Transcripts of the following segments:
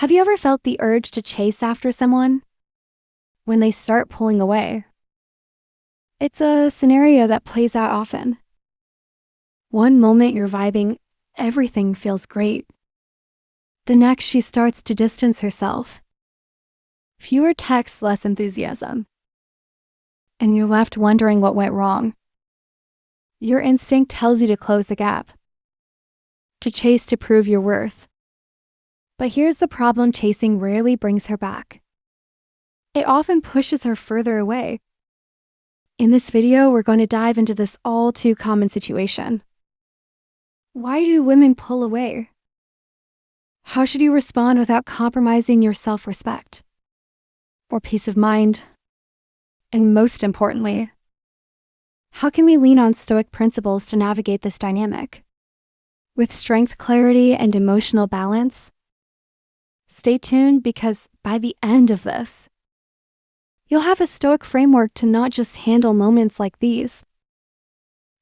Have you ever felt the urge to chase after someone when they start pulling away? It's a scenario that plays out often. One moment you're vibing, everything feels great. The next, she starts to distance herself. Fewer texts, less enthusiasm. And you're left wondering what went wrong. Your instinct tells you to close the gap, to chase to prove your worth. But here's the problem: chasing rarely brings her back. It often pushes her further away. In this video, we're going to dive into this all too common situation. Why do women pull away? How should you respond without compromising your self-respect or peace of mind? And most importantly, how can we lean on Stoic principles to navigate this dynamic with strength, clarity, and emotional balance? Stay tuned, because by the end of this, you'll have a Stoic framework to not just handle moments like these,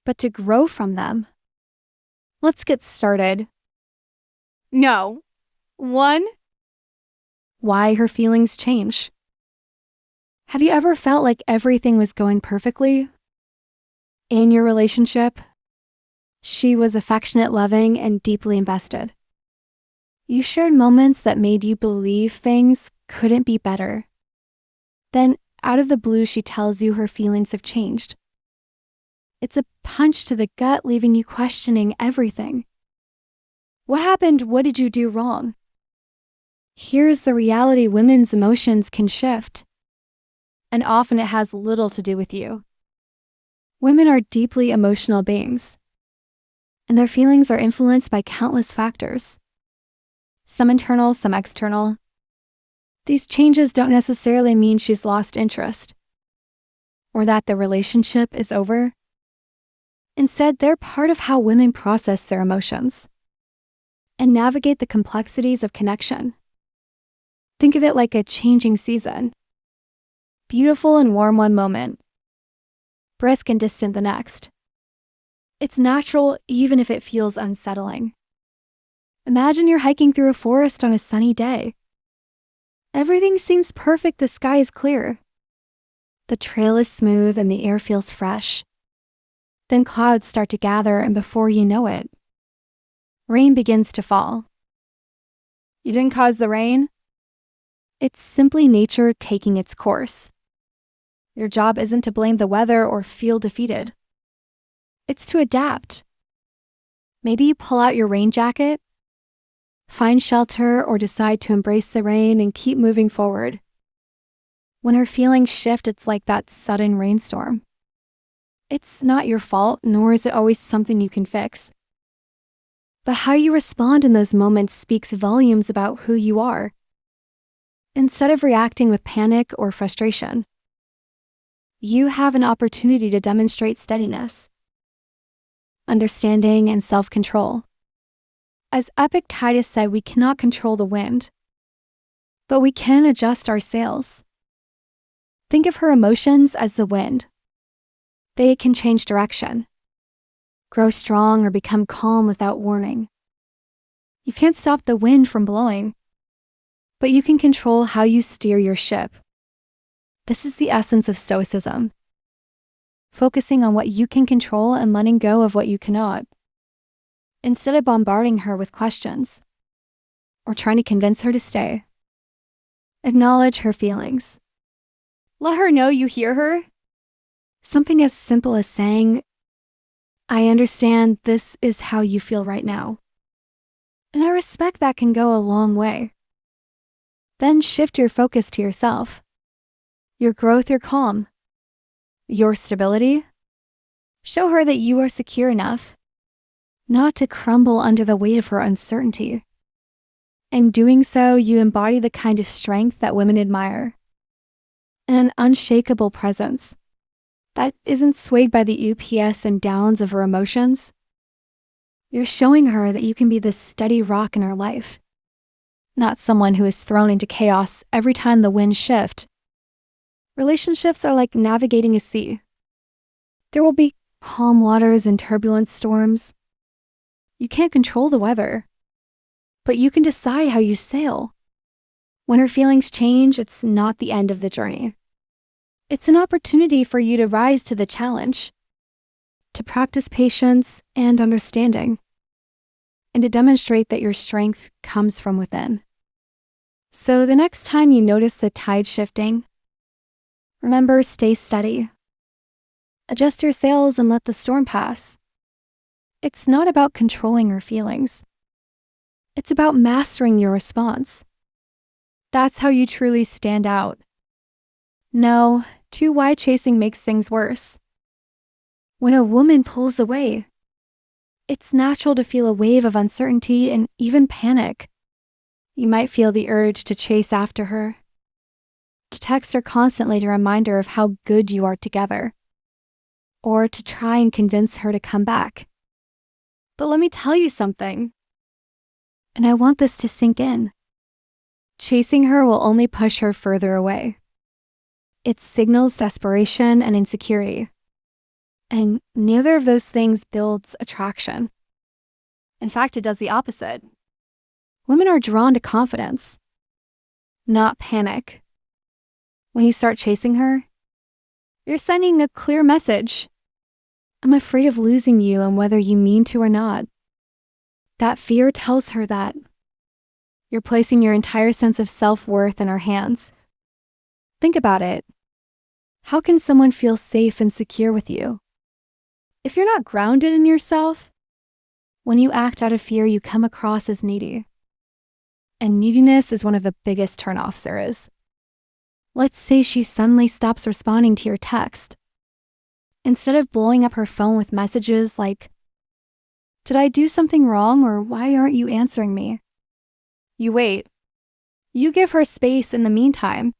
but to grow from them. Let's get started. No. 1. Why her feelings change. Have you ever felt like everything was going perfectly in your relationship? She was affectionate, loving, and deeply invested. You shared moments that made you believe things couldn't be better. Then, out of the blue, she tells you her feelings have changed. It's a punch to the gut, leaving you questioning everything. What happened? What did you do wrong? Here's the reality: women's emotions can shift, and often it has little to do with you. Women are deeply emotional beings, and their feelings are influenced by countless factors. Some internal, some external. These changes don't necessarily mean she's lost interest or that the relationship is over. Instead, they're part of how women process their emotions and navigate the complexities of connection. Think of it like a changing season. Beautiful and warm one moment, brisk and distant the next. It's natural, even if it feels unsettling. Imagine you're hiking through a forest on a sunny day. Everything seems perfect, the sky is clear. The trail is smooth and the air feels fresh. Then clouds start to gather, and before you know it, rain begins to fall. You didn't cause the rain. It's simply nature taking its course. Your job isn't to blame the weather or feel defeated. It's to adapt. Maybe you pull out your rain jacket, find shelter, or decide to embrace the rain and keep moving forward. When her feelings shift, it's like that sudden rainstorm. It's not your fault, nor is it always something you can fix. But how you respond in those moments speaks volumes about who you are. Instead of reacting with panic or frustration, you have an opportunity to demonstrate steadiness, understanding, and self-control. As Epictetus said, we cannot control the wind, but we can adjust our sails. Think of her emotions as the wind. They can change direction, grow strong, or become calm without warning. You can't stop the wind from blowing, but you can control how you steer your ship. This is the essence of Stoicism: focusing on what you can control and letting go of what you cannot. Instead of bombarding her with questions or trying to convince her to stay, acknowledge her feelings. Let her know you hear her. Something as simple as saying, "I understand this is how you feel right now, and I respect that," can go a long way. Then shift your focus to yourself, your growth, your calm, your stability. Show her that you are secure enough not to crumble under the weight of her uncertainty. In doing so, you embody the kind of strength that women admire, an unshakable presence that isn't swayed by the ups and downs of her emotions. You're showing her that you can be the steady rock in her life, not someone who is thrown into chaos every time the winds shift. Relationships are like navigating a sea. There will be calm waters and turbulent storms. You can't control the weather, but you can decide how you sail. When her feelings change, it's not the end of the journey. It's an opportunity for you to rise to the challenge, to practice patience and understanding, and to demonstrate that your strength comes from within. So the next time you notice the tide shifting, remember, stay steady. Adjust your sails and let the storm pass. It's not about controlling your feelings. It's about mastering your response. That's how you truly stand out. No, too wide chasing makes things worse. When a woman pulls away, it's natural to feel a wave of uncertainty and even panic. You might feel the urge to chase after her, to text her constantly to remind her of how good you are together, or to try and convince her to come back. But let me tell you something, and I want this to sink in. Chasing her will only push her further away. It signals desperation and insecurity, and neither of those things builds attraction. In fact, it does the opposite. Women are drawn to confidence, not panic. When you start chasing her, you're sending a clear message. I'm afraid of losing you and whether you mean to or not. That fear tells her that you're placing your entire sense of self-worth in her hands. Think about it. How can someone feel safe and secure with you? If you're not grounded in yourself, when you act out of fear, you come across as needy. And neediness is one of the biggest turnoffs there is. Let's say she suddenly stops responding to your text. Instead of blowing up her phone with messages like, "Did I do something wrong, or why aren't you answering me?" You wait. You give her space in the meantime.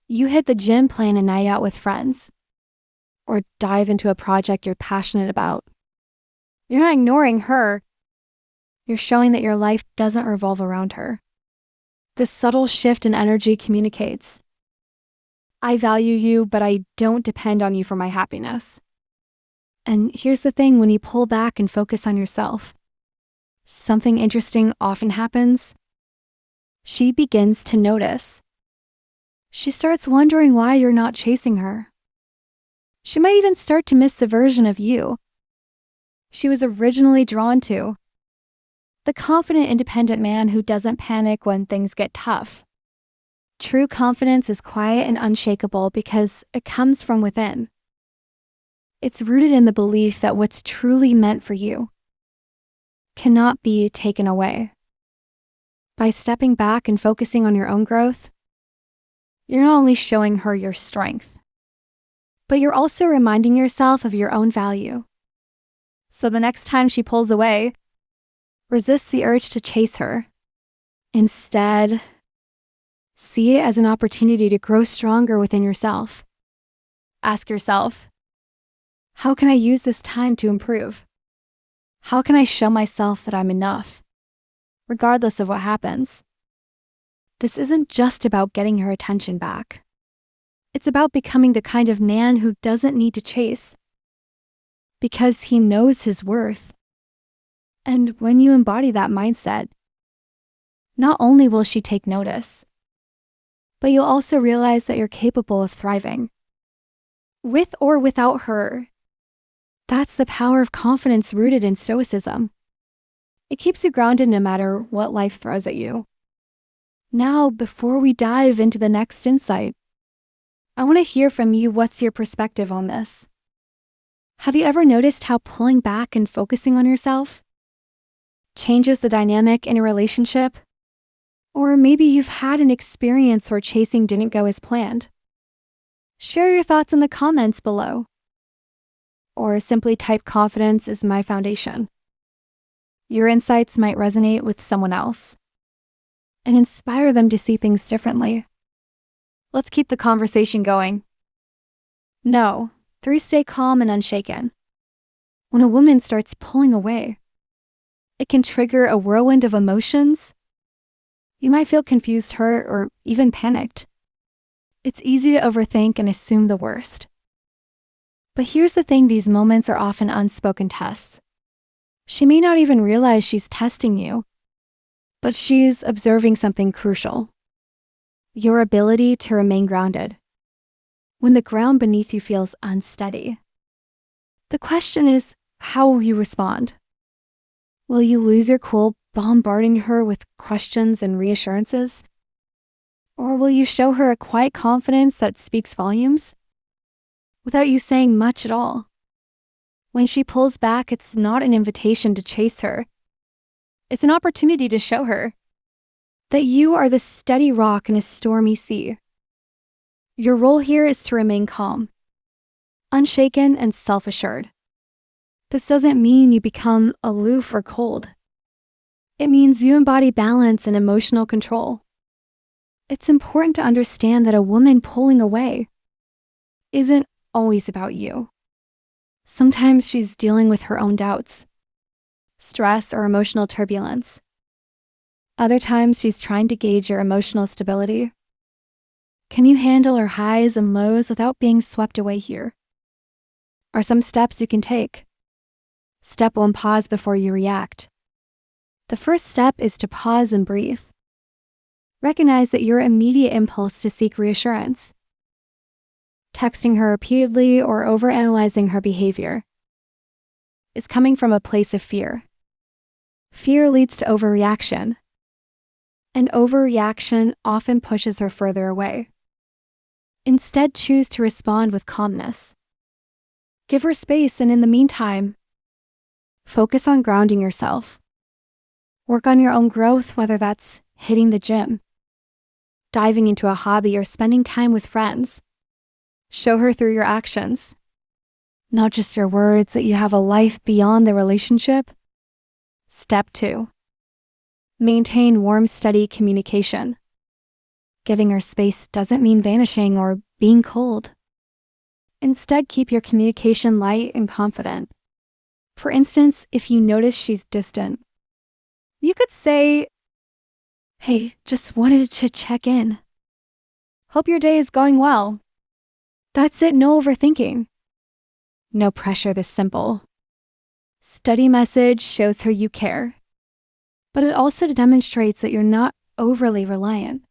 You hit the gym, plan a night out with friends, or dive into a project you're passionate about. You're not ignoring her. You're showing that your life doesn't revolve around her. This subtle shift in energy communicates, I value you, but I don't depend on you for my happiness. And here's the thing, when you pull back and focus on yourself, something interesting often happens. She begins to notice. She starts wondering why you're not chasing her. She might even start to miss the version of you she was originally drawn to. The confident, independent man who doesn't panic when things get tough. True confidence is quiet and unshakable because it comes from within. It's rooted in the belief that what's truly meant for you cannot be taken away. By stepping back and focusing on your own growth, you're not only showing her your strength, but you're also reminding yourself of your own value. So the next time she pulls away, resist the urge to chase her. Instead, see it as an opportunity to grow stronger within yourself. Ask yourself, how can I use this time to improve? How can I show myself that I'm enough, regardless of what happens? This isn't just about getting her attention back. It's about becoming the kind of man who doesn't need to chase, because he knows his worth. And when you embody that mindset, not only will she take notice, but you'll also realize that you're capable of thriving. With or without her. That's the power of confidence rooted in Stoicism. It keeps you grounded no matter what life throws at you. Now, before we dive into the next insight, I want to hear from you. What's your perspective on this? Have you ever noticed how pulling back and focusing on yourself changes the dynamic in a relationship? Or maybe you've had an experience where chasing didn't go as planned. Share your thoughts in the comments below. Or simply type confidence is my foundation. Your insights might resonate with someone else and inspire them to see things differently. Let's keep the conversation going. No, 3, stay calm and unshaken. When a woman starts pulling away, it can trigger a whirlwind of emotions. You might feel confused, hurt, or even panicked. It's easy to overthink and assume the worst. But here's the thing, these moments are often unspoken tests. She may not even realize she's testing you, but she's observing something crucial. your ability to remain grounded when the ground beneath you feels unsteady. The question is, how will you respond? Will you lose your cool bombarding her with questions and reassurances? Or will you show her a quiet confidence that speaks volumes without you saying much at all? When she pulls back, it's not an invitation to chase her. It's an opportunity to show her that you are the steady rock in a stormy sea. Your role here is to remain calm, unshaken, and self-assured. This doesn't mean you become aloof or cold. It means you embody balance and emotional control. It's important to understand that a woman pulling away isn't always about you. Sometimes she's dealing with her own doubts, stress, or emotional turbulence. Other times she's trying to gauge your emotional stability. Can you handle her highs and lows without being swept away here? Are some steps you can take? Step 1, pause before you react. The first step is to pause and breathe. Recognize that your immediate impulse to seek reassurance, texting her repeatedly or overanalyzing her behavior, is coming from a place of fear. Fear leads to overreaction, and overreaction often pushes her further away. Instead, choose to respond with calmness. Give her space, and in the meantime, focus on grounding yourself. Work on your own growth, whether that's hitting the gym, diving into a hobby, or spending time with friends. Show her through your actions, not just your words, that you have a life beyond the relationship. Step 2, maintain warm, steady communication. Giving her space doesn't mean vanishing or being cold. Instead, keep your communication light and confident. For instance, if you notice she's distant, you could say, "Hey, just wanted to check in. Hope your day is going well." That's it, no overthinking. No pressure, this simple. Steady message shows her you care, but it also demonstrates that you're not overly reliant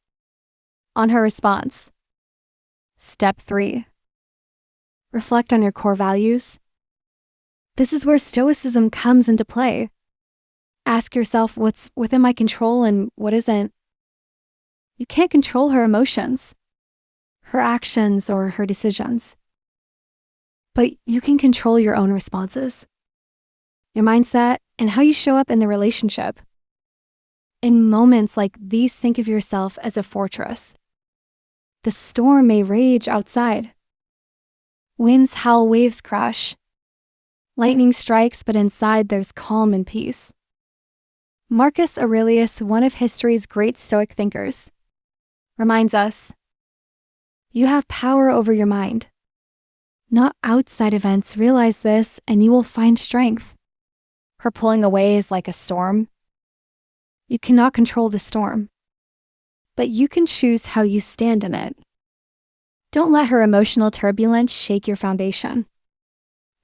on her response. Step 3, reflect on your core values. This is where Stoicism comes into play. Ask yourself what's within my control and what isn't. You can't control her emotions, her actions, or her decisions, but you can control your own responses, your mindset, and how you show up in the relationship. In moments like these, think of yourself as a fortress. The storm may rage outside. Winds howl, waves crash. Lightning strikes, but inside there's calm and peace. Marcus Aurelius, one of history's great Stoic thinkers, reminds us, you have power over your mind, not outside events. Realize this and you will find strength. Her pulling away is like a storm. You cannot control the storm, but you can choose how you stand in it. Don't let her emotional turbulence shake your foundation.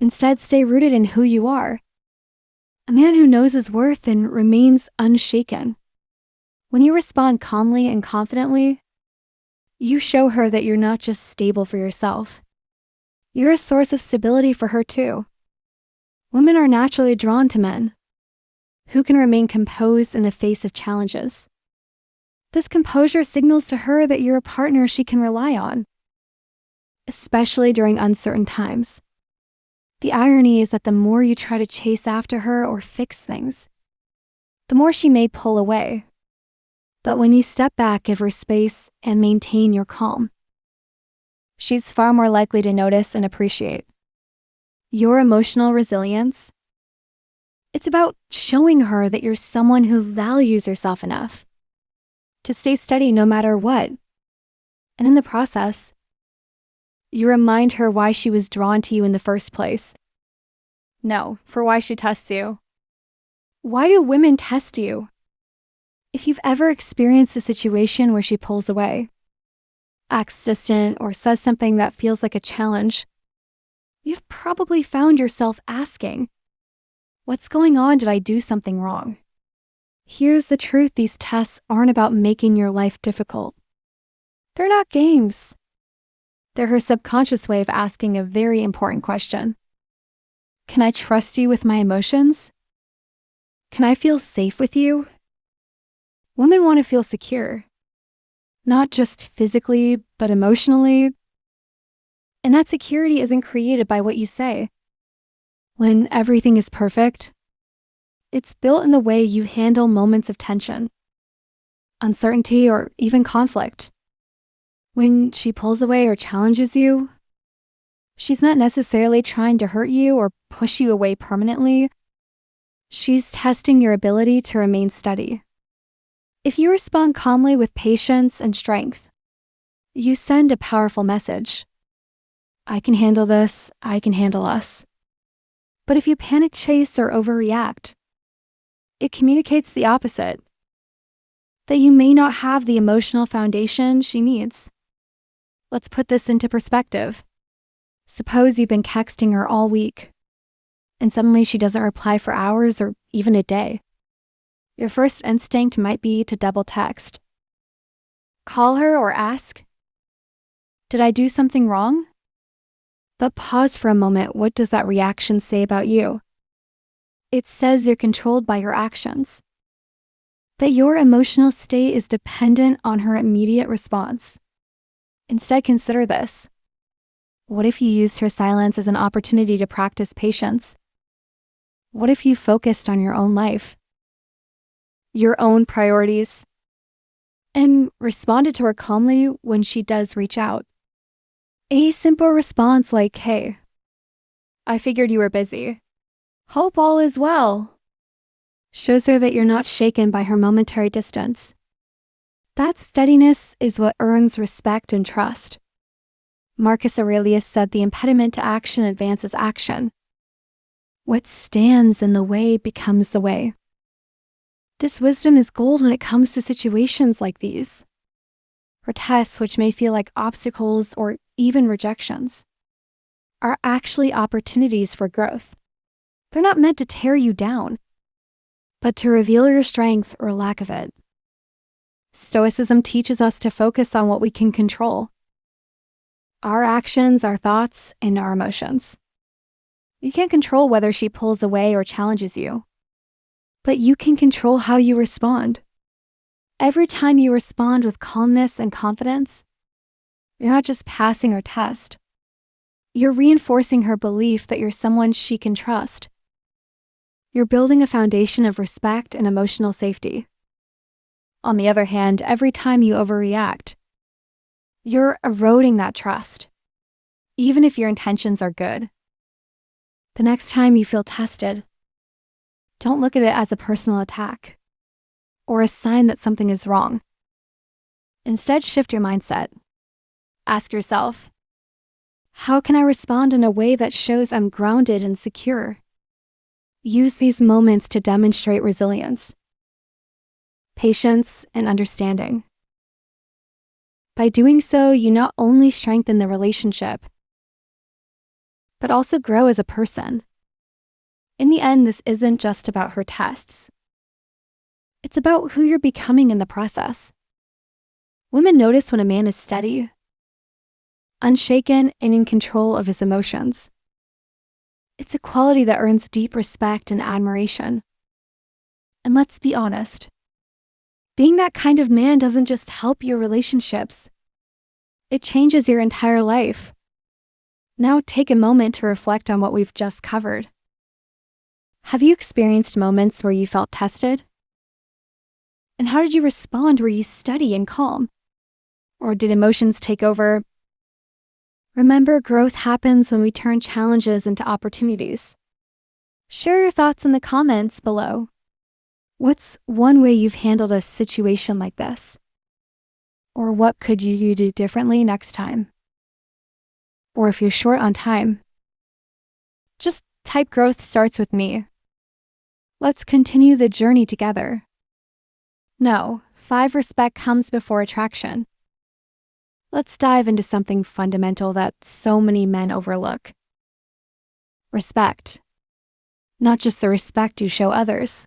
Instead, stay rooted in who you are. A man who knows his worth and remains unshaken. When you respond calmly and confidently, you show her that you're not just stable for yourself. You're a source of stability for her too. Women are naturally drawn to men who can remain composed in the face of challenges. This composure signals to her that you're a partner she can rely on, especially during uncertain times. The irony is that the more you try to chase after her or fix things, the more she may pull away. But when you step back, give her space, and maintain your calm, she's far more likely to notice and appreciate your emotional resilience. It's about showing her that you're someone who values herself enough to stay steady no matter what. And in the process, you remind her why she was drawn to you in the first place. No, for why she tests you. Why do women test you? If you've ever experienced a situation where she pulls away, acts distant, or says something that feels like a challenge, you've probably found yourself asking, what's going on? Did I do something wrong? Here's the truth. These tests aren't about making your life difficult. They're not games. They're her subconscious way of asking a very important question. Can I trust you with my emotions? Can I feel safe with you? Women want to feel secure, not just physically, but emotionally. And that security isn't created by what you say. When everything is perfect, it's built in the way you handle moments of tension, uncertainty, or even conflict. When she pulls away or challenges you, she's not necessarily trying to hurt you or push you away permanently. She's testing your ability to remain steady. If you respond calmly with patience and strength, you send a powerful message. I can handle this, I can handle us. But if you panic chase or overreact, it communicates the opposite, that you may not have the emotional foundation she needs. Let's put this into perspective. Suppose you've been texting her all week, and suddenly she doesn't reply for hours or even a day. Your first instinct might be to double text. Call her or ask, did I do something wrong? But pause for a moment. What does that reaction say about you? It says you're controlled by your actions, that your emotional state is dependent on her immediate response. Instead, consider this. What if you used her silence as an opportunity to practice patience? What if you focused on your own life, your own priorities, and responded to her calmly when she does reach out? A simple response like, hey, I figured you were busy. Hope all is well, shows her that you're not shaken by her momentary distance. That steadiness is what earns respect and trust. Marcus Aurelius said the impediment to action advances action. What stands in the way becomes the way. This wisdom is gold when it comes to situations like these, or tests which may feel like obstacles or even rejections, are actually opportunities for growth. They're not meant to tear you down, but to reveal your strength or lack of it. Stoicism teaches us to focus on what we can control: our actions, our thoughts, and our emotions. You can't control whether she pulls away or challenges you, but you can control how you respond. Every time you respond with calmness and confidence, you're not just passing her test. You're reinforcing her belief that you're someone she can trust. You're building a foundation of respect and emotional safety. On the other hand, every time you overreact, you're eroding that trust, even if your intentions are good. The next time you feel tested, don't look at it as a personal attack or a sign that something is wrong. Instead, shift your mindset. Ask yourself, how can I respond in a way that shows I'm grounded and secure? Use these moments to demonstrate resilience, patience, and understanding. By doing so, you not only strengthen the relationship, but also grow as a person. In the end, this isn't just about her tests. It's about who you're becoming in the process. Women notice when a man is steady, unshaken, and in control of his emotions. It's a quality that earns deep respect and admiration. And let's be honest, being that kind of man doesn't just help your relationships, it changes your entire life. Now take a moment to reflect on what we've just covered. Have you experienced moments where you felt tested? And how did you respond? Were you steady and calm? Or did emotions take over? Remember, growth happens when we turn challenges into opportunities. Share your thoughts in the comments below. What's one way you've handled a situation like this? Or what could you do differently next time? Or if you're short on time, just type "growth starts with me." Let's continue the journey together. No, 5 respect comes before attraction. Let's dive into something fundamental that so many men overlook. Respect. Not just the respect you show others,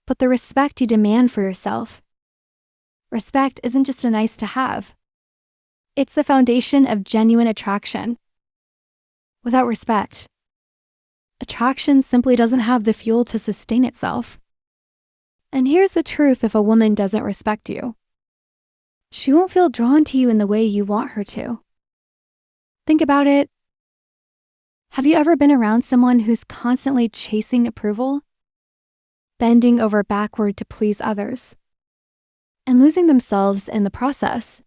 but the respect you demand for yourself. Respect isn't just a nice to have. It's the foundation of genuine attraction. Without respect, attraction simply doesn't have the fuel to sustain itself. And here's the truth: if a woman doesn't respect you, she won't feel drawn to you in the way you want her to. Think about it. Have you ever been around someone who's constantly chasing approval, bending over backward to please others, and losing themselves in the process?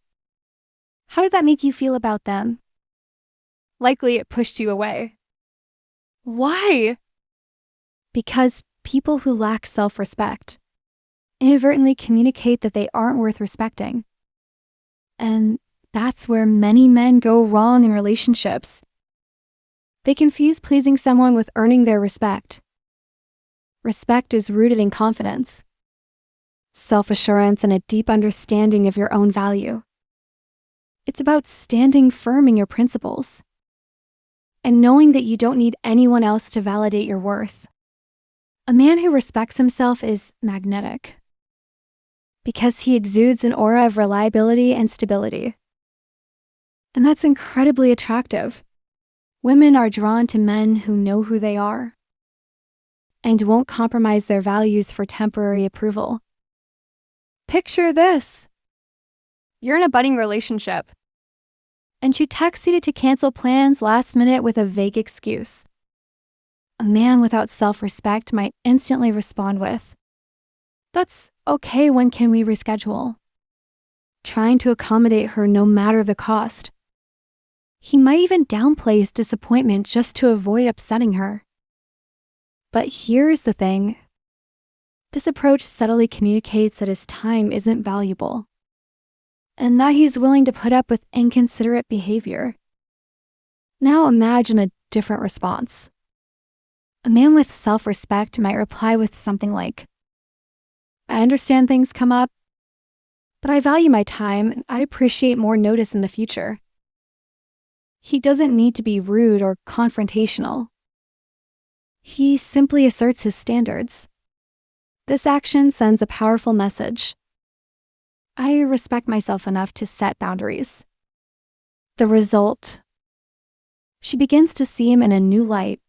How did that make you feel about them? Likely it pushed you away. Why? Because people who lack self-respect inadvertently communicate that they aren't worth respecting. And that's where many men go wrong in relationships. They confuse pleasing someone with earning their respect. Respect is rooted in confidence, self-assurance, and a deep understanding of your own value. It's about standing firm in your principles and knowing that you don't need anyone else to validate your worth. A man who respects himself is magnetic because he exudes an aura of reliability and stability. And that's incredibly attractive. Women are drawn to men who know who they are and won't compromise their values for temporary approval. Picture this. You're in a budding relationship, and she texts you to cancel plans last minute with a vague excuse. A man without self-respect might instantly respond with, "That's okay, when can we reschedule?" Trying to accommodate her no matter the cost. He might even downplay his disappointment just to avoid upsetting her. But here's the thing. This approach subtly communicates that his time isn't valuable, and that he's willing to put up with inconsiderate behavior. Now imagine a different response. A man with self-respect might reply with something like, "I understand things come up, but I value my time and I'd appreciate more notice in the future." He doesn't need to be rude or confrontational. He simply asserts his standards. This action sends a powerful message. I respect myself enough to set boundaries. The result: she begins to see him in a new light.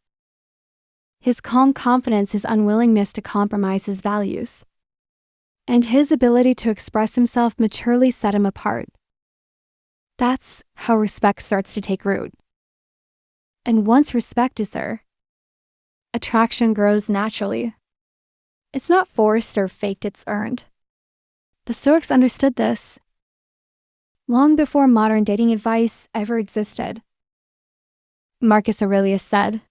His calm confidence, his unwillingness to compromise his values, and his ability to express himself maturely set him apart. That's how respect starts to take root. And once respect is there, attraction grows naturally. It's not forced or faked, it's earned. The Stoics understood this long before modern dating advice ever existed. Marcus Aurelius said,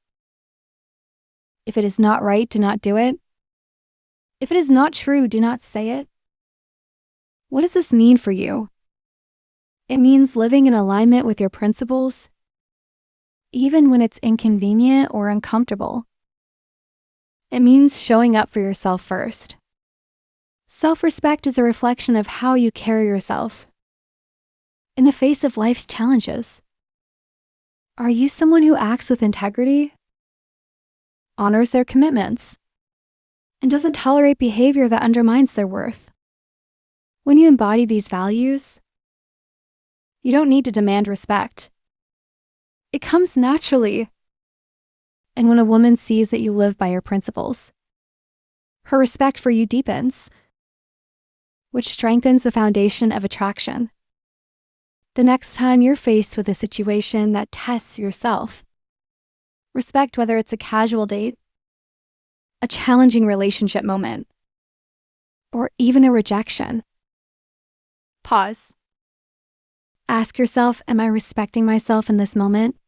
"If it is not right, do not do it. If it is not true, do not say it." What does this mean for you? It means living in alignment with your principles, even when it's inconvenient or uncomfortable. It means showing up for yourself first. Self-respect is a reflection of how you carry yourself in the face of life's challenges. Are you someone who acts with integrity, honors their commitments, and doesn't tolerate behavior that undermines their worth? When you embody these values, you don't need to demand respect. It comes naturally. And when a woman sees that you live by your principles, her respect for you deepens, which strengthens the foundation of attraction. The next time you're faced with a situation that tests yourself, respect whether it's a casual date, a challenging relationship moment, or even a rejection. Pause. Ask yourself, am I respecting myself in this moment?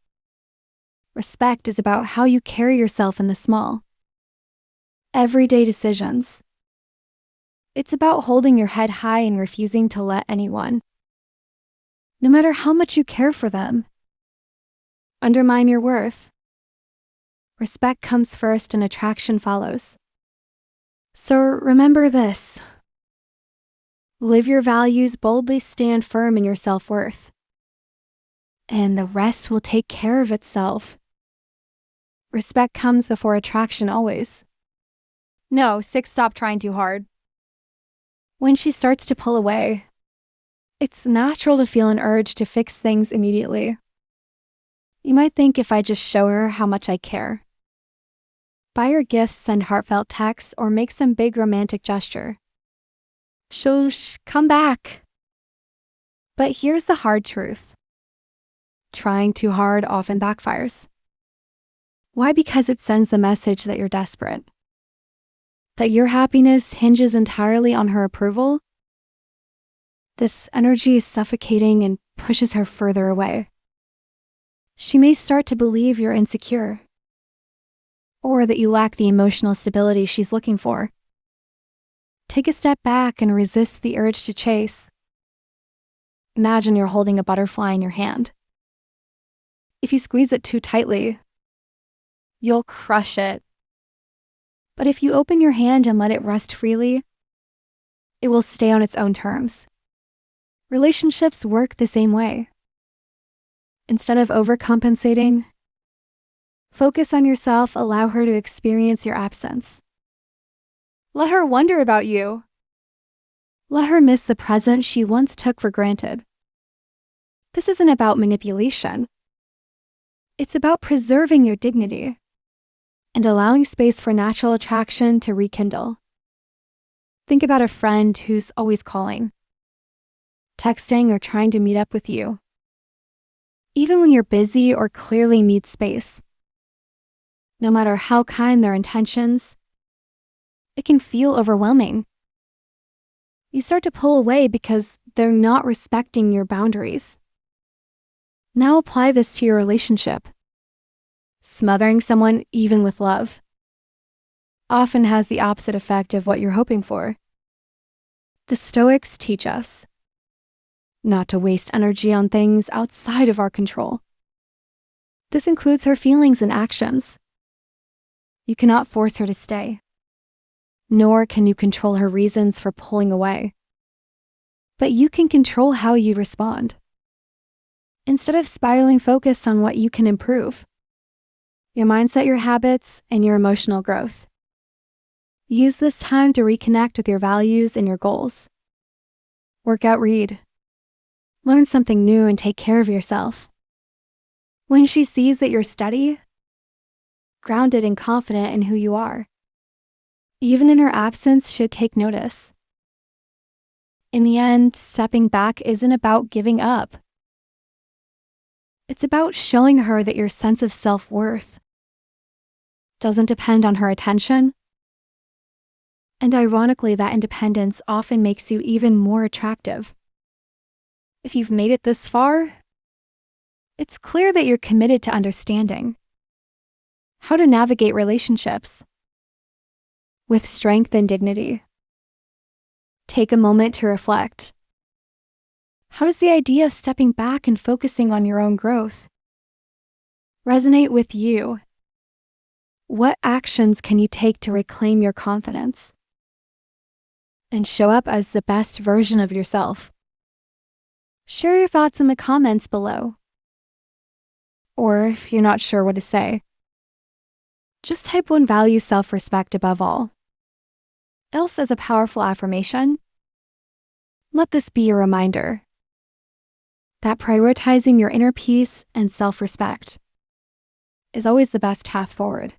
Respect is about how you carry yourself in the small, everyday decisions. It's about holding your head high and refusing to let anyone, no matter how much you care for them, undermine your worth. Respect comes first and attraction follows. So remember this. Live your values, boldly stand firm in your self-worth, and the rest will take care of itself. Respect comes before attraction always. No, 6, stop trying too hard. When she starts to pull away, It's natural to feel an urge to fix things immediately. You might think, if I just show her how much I care. Buy her gifts, send heartfelt texts, or make some big romantic gesture. She'll come back. But here's the hard truth. Trying too hard often backfires. Why? Because it sends the message that you're desperate. That your happiness hinges entirely on her approval. This energy is suffocating and pushes her further away. She may start to believe you're insecure, or that you lack the emotional stability she's looking for. Take a step back and resist the urge to chase. Imagine you're holding a butterfly in your hand. If you squeeze it too tightly, you'll crush it. But if you open your hand and let it rest freely, it will stay on its own terms. Relationships work the same way. Instead of overcompensating, focus on yourself, allow her to experience your absence. Let her wonder about you. Let her miss the present she once took for granted. This isn't about manipulation. It's about preserving your dignity and allowing space for natural attraction to rekindle. Think about a friend who's always calling, texting, or trying to meet up with you. Even when you're busy or clearly need space. No matter how kind their intentions, it can feel overwhelming. You start to pull away because they're not respecting your boundaries. Now apply this to your relationship. Smothering someone, even with love, often has the opposite effect of what you're hoping for. The Stoics teach us not to waste energy on things outside of our control. This includes her feelings and actions. You cannot force her to stay, nor can you control her reasons for pulling away. But you can control how you respond. Instead of spiraling, focus on what you can improve. Your mindset, your habits, and your emotional growth. Use this time to reconnect with your values and your goals. Work out, read. Learn something new and take care of yourself. When she sees that you're steady, grounded, and confident in who you are, even in her absence, should take notice. In the end, stepping back isn't about giving up. It's about showing her that your sense of self-worth doesn't depend on her attention. And ironically, that independence often makes you even more attractive. If you've made it this far, it's clear that you're committed to understanding how to navigate relationships with strength and dignity. Take a moment to reflect. How does the idea of stepping back and focusing on your own growth resonate with you? What actions can you take to reclaim your confidence and show up as the best version of yourself? Share your thoughts in the comments below. Or if you're not sure what to say, just type one value: self-respect above all. Else, as a powerful affirmation, let this be a reminder that prioritizing your inner peace and self-respect is always the best path forward.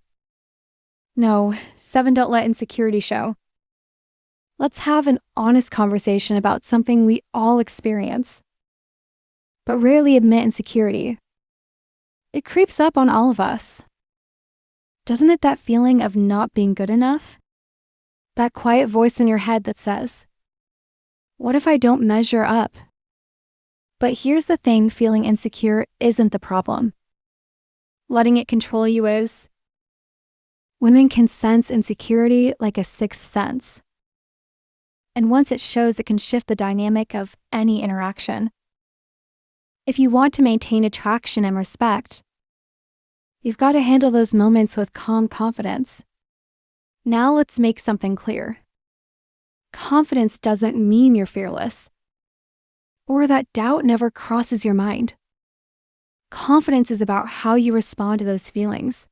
No, 7 don't let insecurity show. Let's have an honest conversation about something we all experience, but rarely admit: insecurity. It creeps up on all of us. Doesn't it? That feeling of not being good enough? That quiet voice in your head that says, what if I don't measure up? But here's the thing, feeling insecure isn't the problem. Letting it control you is. Women can sense insecurity like a sixth sense. And once it shows, it can shift the dynamic of any interaction. If you want to maintain attraction and respect, you've got to handle those moments with calm confidence. Now let's make something clear. Confidence doesn't mean you're fearless, or that doubt never crosses your mind. Confidence is about how you respond to those feelings.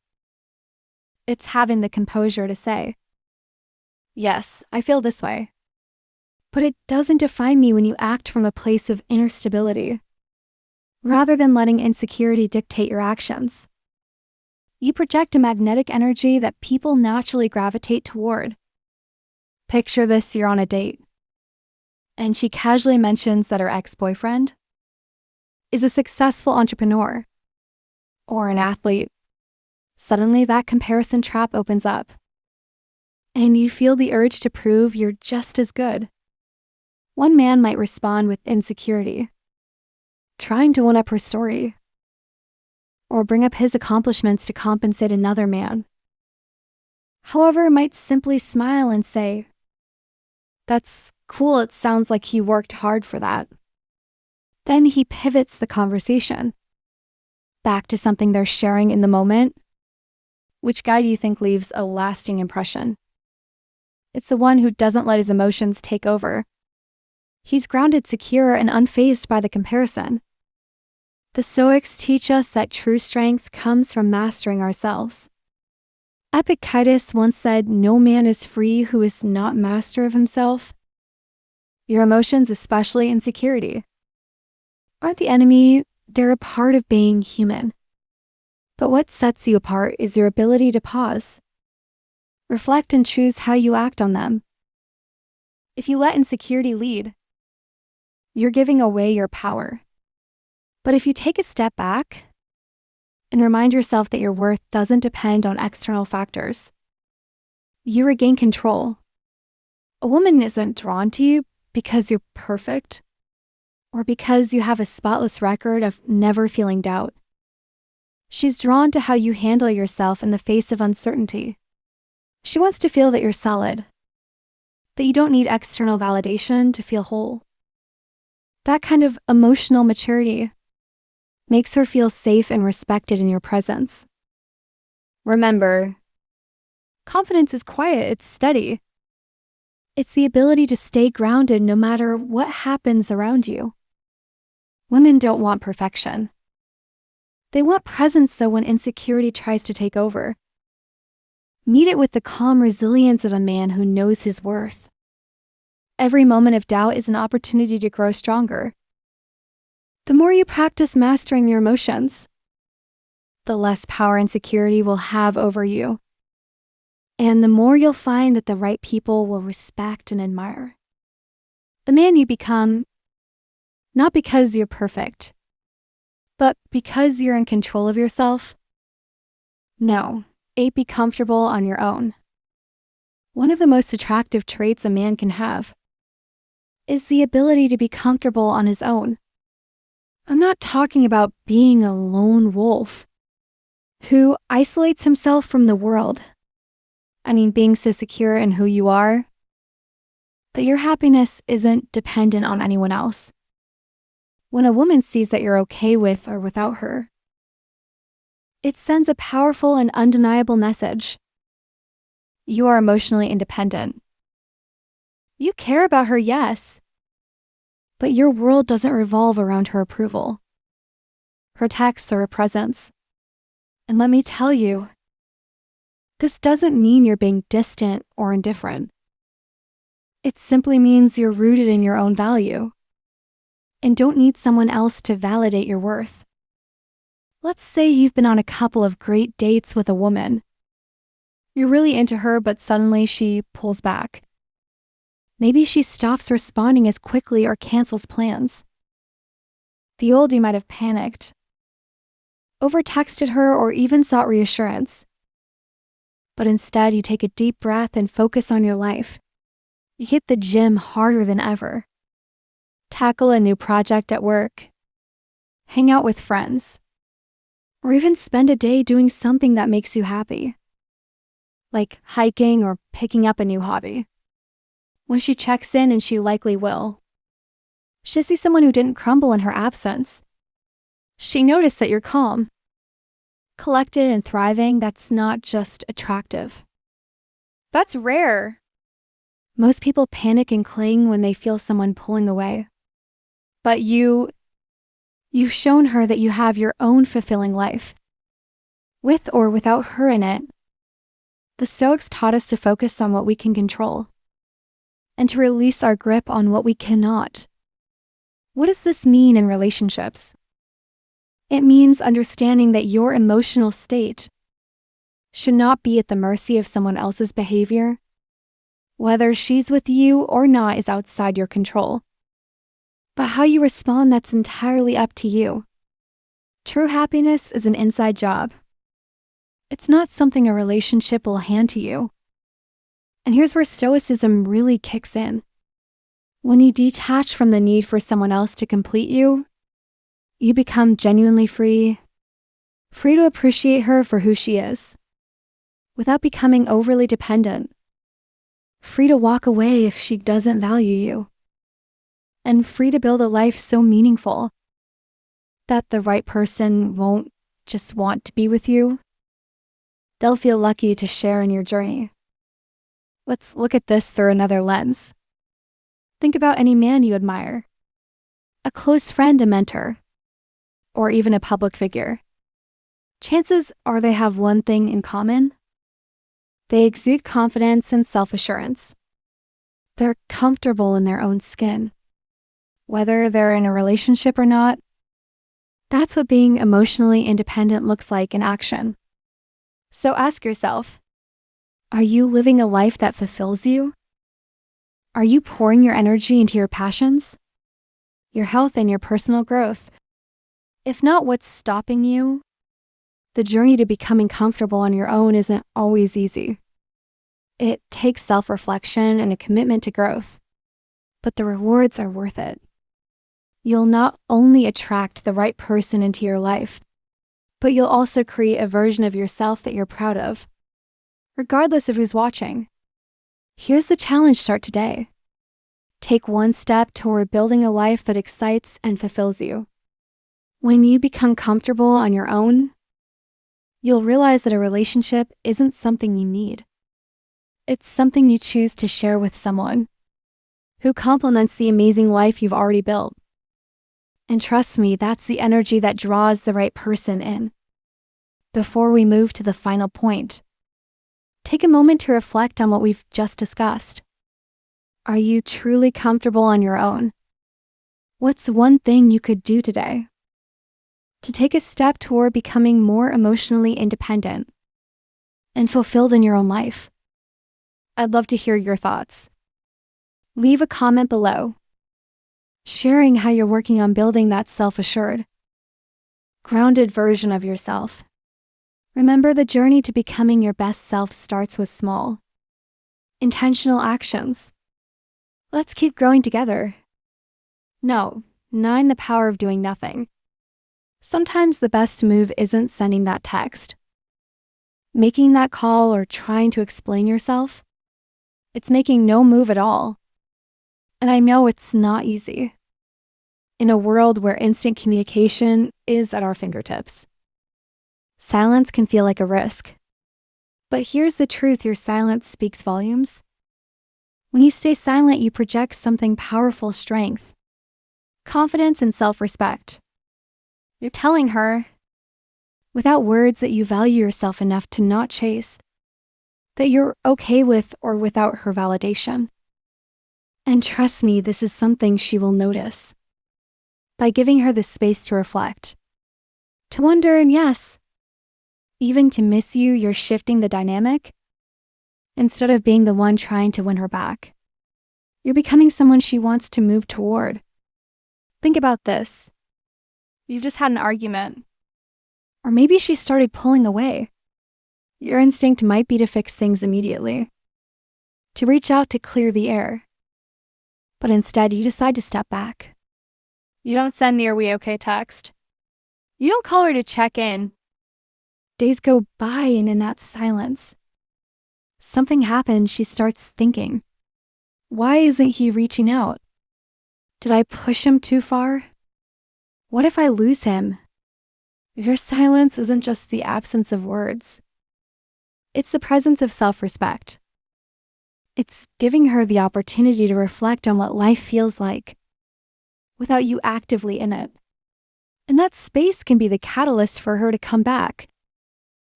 It's having the composure to say, yes, I feel this way. But it doesn't define me when you act from a place of inner stability, rather than letting insecurity dictate your actions. You project a magnetic energy that people naturally gravitate toward. Picture this: you're on a date, and she casually mentions that her ex-boyfriend is a successful entrepreneur or an athlete. Suddenly, that comparison trap opens up, and you feel the urge to prove you're just as good. One man might respond with insecurity, trying to one up her story, or bring up his accomplishments to compensate another man. However, might simply smile and say, "That's cool, it sounds like he worked hard for that." Then he pivots the conversation back to something they're sharing in the moment. Which guy do you think leaves a lasting impression? It's the one who doesn't let his emotions take over. He's grounded, secure, and unfazed by the comparison. The Stoics teach us that true strength comes from mastering ourselves. Epictetus once said, "No man is free who is not master of himself." Your emotions, especially insecurity, aren't the enemy, they're a part of being human. But what sets you apart is your ability to pause, reflect, and choose how you act on them. If you let insecurity lead, you're giving away your power. But if you take a step back and remind yourself that your worth doesn't depend on external factors, you regain control. A woman isn't drawn to you because you're perfect or because you have a spotless record of never feeling doubt. She's drawn to how you handle yourself in the face of uncertainty. She wants to feel that you're solid, that you don't need external validation to feel whole. That kind of emotional maturity makes her feel safe and respected in your presence. Remember, confidence is quiet, it's steady. It's the ability to stay grounded no matter what happens around you. Women don't want perfection. They want presence, so when insecurity tries to take over, meet it with the calm resilience of a man who knows his worth. Every moment of doubt is an opportunity to grow stronger. The more you practice mastering your emotions, the less power insecurity will have over you. And the more you'll find that the right people will respect and admire the man you become, not because you're perfect, but because you're in control of yourself. No, be comfortable on your own. One of the most attractive traits a man can have is the ability to be comfortable on his own. I'm not talking about being a lone wolf who isolates himself from the world. I mean, being so secure in who you are that your happiness isn't dependent on anyone else. When a woman sees that you're okay with or without her, it sends a powerful and undeniable message. You are emotionally independent. You care about her, yes, but your world doesn't revolve around her approval, her texts, or her presence. And let me tell you, this doesn't mean you're being distant or indifferent. It simply means you're rooted in your own value and don't need someone else to validate your worth. Let's say you've been on a couple of great dates with a woman. You're really into her, but suddenly she pulls back. Maybe she stops responding as quickly or cancels plans. The old you might have panicked, over-texted her, or even sought reassurance. But instead, you take a deep breath and focus on your life. You hit the gym harder than ever. Tackle a new project at work. Hang out with friends. Or even spend a day doing something that makes you happy, like hiking or picking up a new hobby. When she checks in, and she likely will, she'll see someone who didn't crumble in her absence. She noticed that you're calm, collected, and thriving. That's not just attractive. That's rare. Most people panic and cling when they feel someone pulling away. But you've shown her that you have your own fulfilling life, with or without her in it. The Stoics taught us to focus on what we can control. and to release our grip on what we cannot. What does this mean in relationships? It means understanding that your emotional state should not be at the mercy of someone else's behavior. Whether she's with you or not is outside your control. But how you respond, that's entirely up to you. True happiness is an inside job. It's not something a relationship will hand to you. And here's where Stoicism really kicks in. When you detach from the need for someone else to complete you, you become genuinely free to appreciate her for who she is, without becoming overly dependent, free to walk away if she doesn't value you, and free to build a life so meaningful that the right person won't just want to be with you. They'll feel lucky to share in your journey. Let's look at this through another lens. Think about any man you admire, a close friend, a mentor, or even a public figure. Chances are they have one thing in common. They exude confidence and self-assurance. They're comfortable in their own skin. Whether they're in a relationship or not, that's what being emotionally independent looks like in action. So ask yourself, are you living a life that fulfills you? Are you pouring your energy into your passions, your health, and your personal growth? If not, what's stopping you? The journey to becoming comfortable on your own isn't always easy. It takes self-reflection and a commitment to growth, but the rewards are worth it. You'll not only attract the right person into your life, but you'll also create a version of yourself that you're proud of, regardless of who's watching. Here's the challenge: start today. Take one step toward building a life that excites and fulfills you. When you become comfortable on your own, you'll realize that a relationship isn't something you need. It's something you choose to share with someone who complements the amazing life you've already built. And trust me, that's the energy that draws the right person in. Before we move to the final point, take a moment to reflect on what we've just discussed. Are you truly comfortable on your own? What's one thing you could do today to take a step toward becoming more emotionally independent and fulfilled in your own life? I'd love to hear your thoughts. Leave a comment below, sharing how you're working on building that self-assured, grounded version of yourself. Remember, the journey to becoming your best self starts with small, intentional actions. Let's keep growing together. No, 9, the power of doing nothing. Sometimes the best move isn't sending that text, making that call, or trying to explain yourself. It's making no move at all. And I know it's not easy in a world where instant communication is at our fingertips. Silence can feel like a risk. But here's the truth: your silence speaks volumes. When you stay silent, you project something powerful: strength, confidence, and self-respect. You're telling her, without words, that you value yourself enough to not chase, that you're okay with or without her validation. And trust me, this is something she will notice. By giving her the space to reflect, to wonder, and yes, even to miss you, you're shifting the dynamic. Instead of being the one trying to win her back, you're becoming someone she wants to move toward. Think about this. You've just had an argument, or maybe she started pulling away. Your instinct might be to fix things immediately, to reach out to clear the air. But instead, you decide to step back. You don't send the "Are we okay" text. You don't call her to check in. Days go by, and in that silence, something happens. She starts thinking, why isn't he reaching out? Did I push him too far? What if I lose him? Your silence isn't just the absence of words. It's the presence of self-respect. It's giving her the opportunity to reflect on what life feels like without you actively in it. And that space can be the catalyst for her to come back.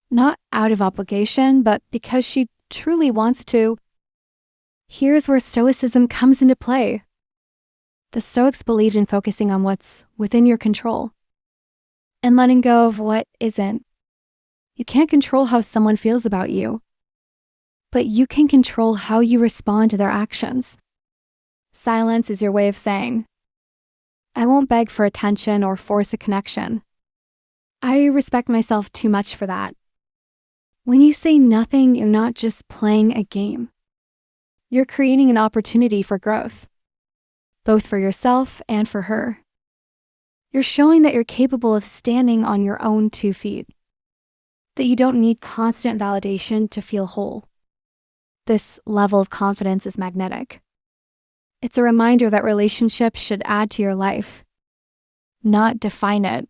Not out of obligation, but because she truly wants to. Here's where Stoicism comes into play. The Stoics believed in focusing on what's within your control and letting go of what isn't. You can't control how someone feels about you, but you can control how you respond to their actions. Silence is your way of saying, I won't beg for attention or force a connection. I respect myself too much for that. When you say nothing, you're not just playing a game. You're creating an opportunity for growth, both for yourself and for her. You're showing that you're capable of standing on your own 2 feet, that you don't need constant validation to feel whole. This level of confidence is magnetic. It's a reminder that relationships should add to your life, not define it.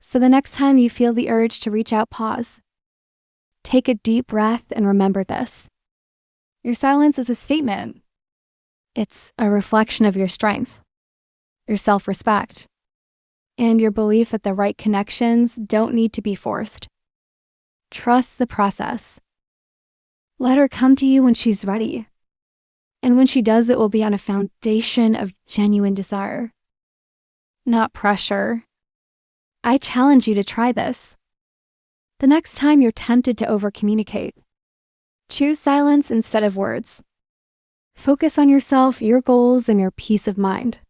So the next time you feel the urge to reach out, pause. Take a deep breath and remember this. Your silence is a statement. It's a reflection of your strength, your self-respect, and your belief that the right connections don't need to be forced. Trust the process. Let her come to you when she's ready. And when she does, it will be on a foundation of genuine desire, not pressure. I challenge you to try this. The next time you're tempted to overcommunicate, choose silence instead of words. Focus on yourself, your goals, and your peace of mind.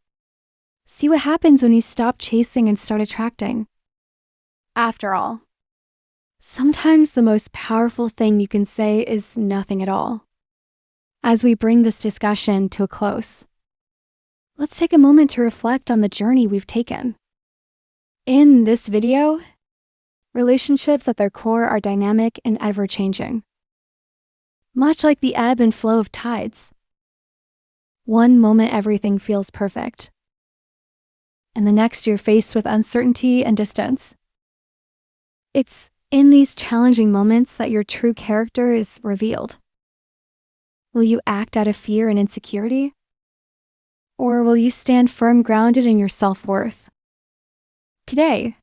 See what happens when you stop chasing and start attracting. After all, sometimes the most powerful thing you can say is nothing at all. As we bring this discussion to a close, let's take a moment to reflect on the journey we've taken. In this video, relationships at their core are dynamic and ever-changing. Much like the ebb and flow of tides. One moment everything feels perfect, and the next you're faced with uncertainty and distance. It's in these challenging moments that your true character is revealed. Will you act out of fear and insecurity? Or will you stand firm, grounded in your self-worth? Today,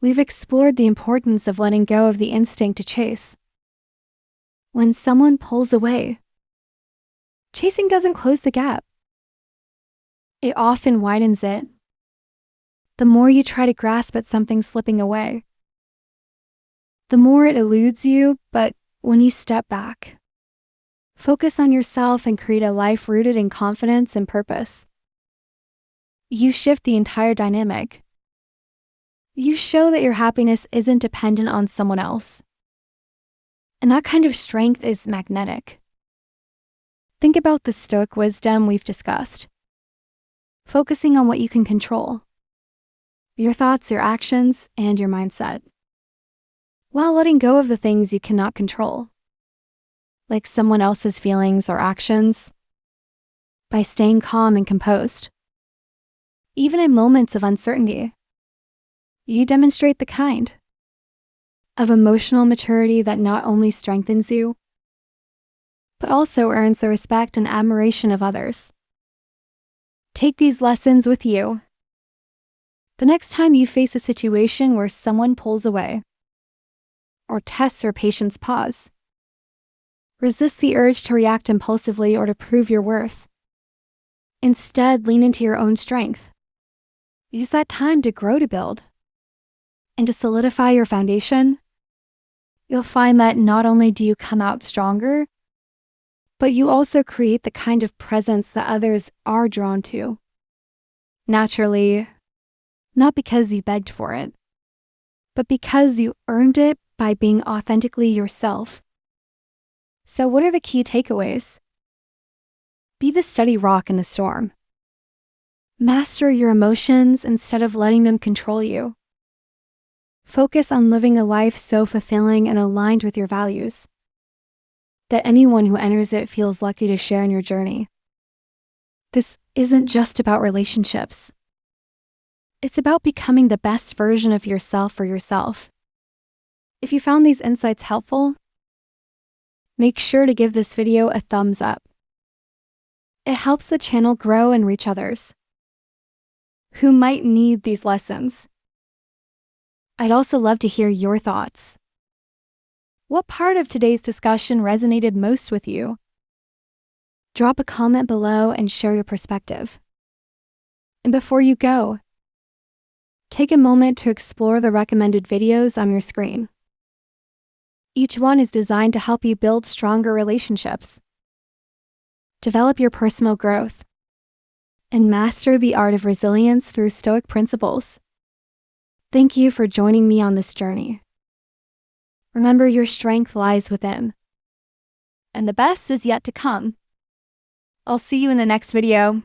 we've explored the importance of letting go of the instinct to chase. When someone pulls away, chasing doesn't close the gap. It often widens it. The more you try to grasp at something slipping away, the more it eludes you, but when you step back, focus on yourself and create a life rooted in confidence and purpose, you shift the entire dynamic. You show that your happiness isn't dependent on someone else. And that kind of strength is magnetic. Think about the Stoic wisdom we've discussed. Focusing on what you can control, your thoughts, your actions, and your mindset, while letting go of the things you cannot control, like someone else's feelings or actions, by staying calm and composed. Even in moments of uncertainty, you demonstrate the kind of emotional maturity that not only strengthens you, but also earns the respect and admiration of others. Take these lessons with you. The next time you face a situation where someone pulls away or tests your patience, pause. Resist the urge to react impulsively or to prove your worth. Instead, lean into your own strength. Use that time to grow, to build, and to solidify your foundation. You'll find that not only do you come out stronger, but you also create the kind of presence that others are drawn to. Naturally, not because you begged for it, but because you earned it by being authentically yourself. So what are the key takeaways? Be the steady rock in the storm. Master your emotions instead of letting them control you. Focus on living a life so fulfilling and aligned with your values that anyone who enters it feels lucky to share in your journey. This isn't just about relationships. It's about becoming the best version of yourself for yourself. If you found these insights helpful, make sure to give this video a thumbs up. It helps the channel grow and reach others who might need these lessons. I'd also love to hear your thoughts. What part of today's discussion resonated most with you? drop a comment below and share your perspective. And before you go, take a moment to explore the recommended videos on your screen. Each one is designed to help you build stronger relationships, develop your personal growth, and master the art of resilience through Stoic principles. Thank you for joining me on this journey. Remember, your strength lies within, and the best is yet to come. I'll see you in the next video.